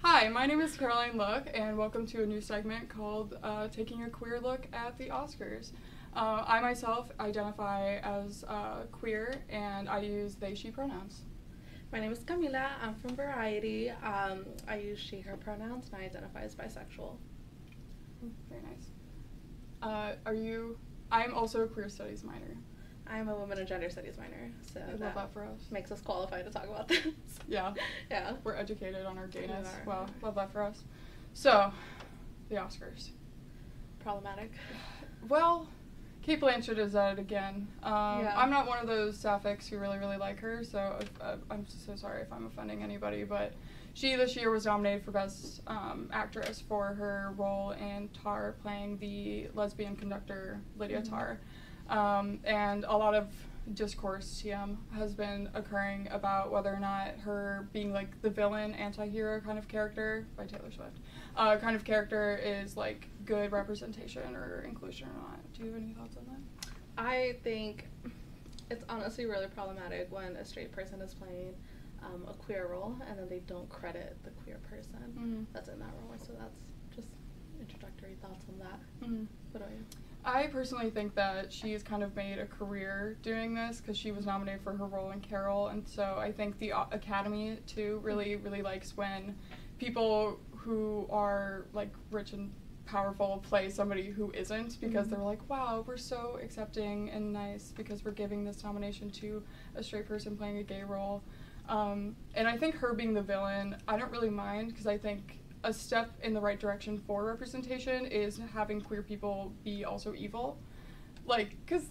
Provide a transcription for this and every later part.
Hi, my name is Caroline Look, and welcome to a new segment called Taking a Queer Look at the Oscars. I myself identify as queer, and I use they, she pronouns. My name is Camila. I'm from Variety. I use she, her pronouns, and I identify as bisexual. Very nice. I'm also a queer studies minor. I'm a women and gender studies minor, so I love that for us. Makes us qualified to talk about this. Yeah. Yeah. We're educated on our gayness. We are. Wow, love that for us. So, the Oscars. Problematic. Well, Kate Blanchett is at it again. Yeah. I'm not one of those sapphics who really, really like her, so I'm so sorry if I'm offending anybody, but she this year was nominated for Best Actress for her role in Tar, playing the lesbian conductor Lydia Tar. And a lot of discourse, TM, has been occurring about whether or not her being like the villain, anti-hero kind of character, by Taylor Swift, kind of character is like good representation or inclusion or not. Do you have any thoughts on that? I think it's honestly really problematic when a straight person is playing a queer role and then they don't credit the queer person that's in that role. So that's just introductory thoughts on that. What about you? I personally think that she's kind of made a career doing this because she was nominated for her role in Carol, and so I think the Academy too really, really likes when people who are like rich and powerful play somebody who isn't, because they're like, wow, we're so accepting and nice because we're giving this nomination to a straight person playing a gay role. And I think her being the villain, I don't really mind, because I think a step in the right direction for representation is having queer people be also evil. Like, because,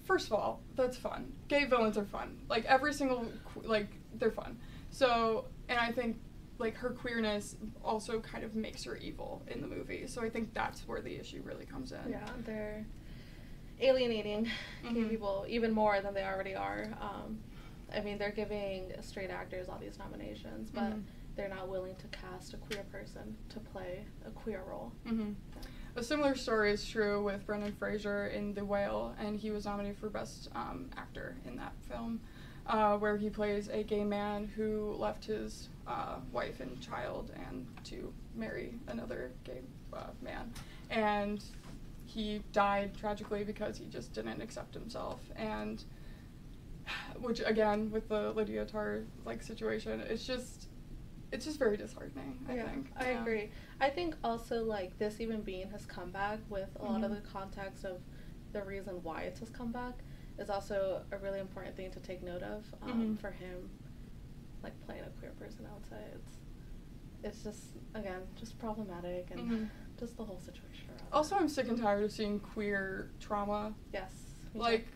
first of all, that's fun. Gay villains are fun. Like, every single, they're fun. So, and I think, like, her queerness also kind of makes her evil in the movie. So I think that's where the issue really comes in. Yeah, they're alienating gay people even more than they already are. I mean, they're giving straight actors all these nominations, but they're not willing to cast a queer person to play a queer role. Yeah. A similar story is true with Brendan Fraser in The Whale, and he was nominated for Best Actor in that film, where he plays a gay man who left his wife and child and to marry another gay man. And he died tragically because he just didn't accept himself. And which, again, with the Lydia Tar situation, it's just very disheartening, I think. I agree. I think also, like, this even being his comeback with a lot of the context of the reason why it's his comeback is also a really important thing to take note of for him, like, playing a queer person, I would say. It's just, again, just problematic and just the whole situation around Also, I'm sick and tired of seeing queer trauma. Yes. Like,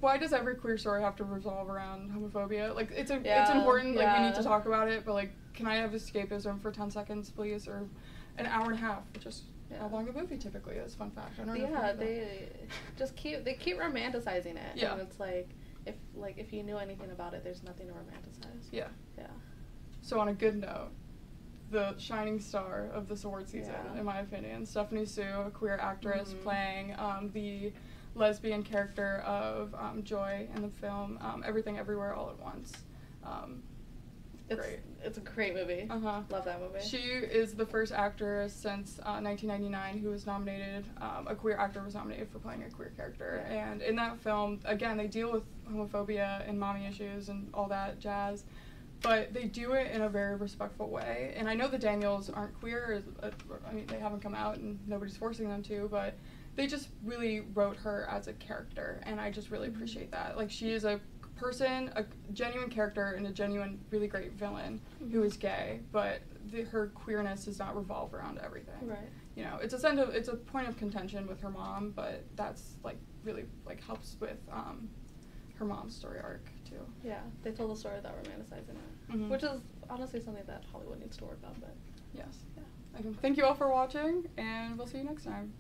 why does every queer story have to revolve around homophobia? Like, it's important, like, we need to talk about it, but, like, can I have escapism for 10 seconds, please? Or an hour and a half, which is how long a movie typically is, fun fact. I don't know they keep romanticizing it. Yeah. And it's like, if you knew anything about it, there's nothing to romanticize. Yeah. Yeah. So on a good note, the shining star of this award season, in my opinion, Stephanie Sue, a queer actress playing the lesbian character of Joy in the film Everything Everywhere All at Once. Great. It's a great movie. Love that movie. She is the first actress since 1999 who was nominated, a queer actor was nominated for playing a queer character. Yeah. And in that film, again, they deal with homophobia and mommy issues and all that jazz, but they do it in a very respectful way. And I know the Daniels aren't queer, I mean, they haven't come out and nobody's forcing them to, but they just really wrote her as a character, and I just really appreciate that. Like, she is a person, a genuine character, and a genuine, really great villain who is gay, but her queerness does not revolve around everything. Right. You know, it's a point of contention with her mom, but that's, like, really, like, helps with her mom's story arc, too. Yeah, they told a story without romanticizing it, which is honestly something that Hollywood needs to work on, but... Yes. Yeah. Thank you all for watching, and we'll see you next time.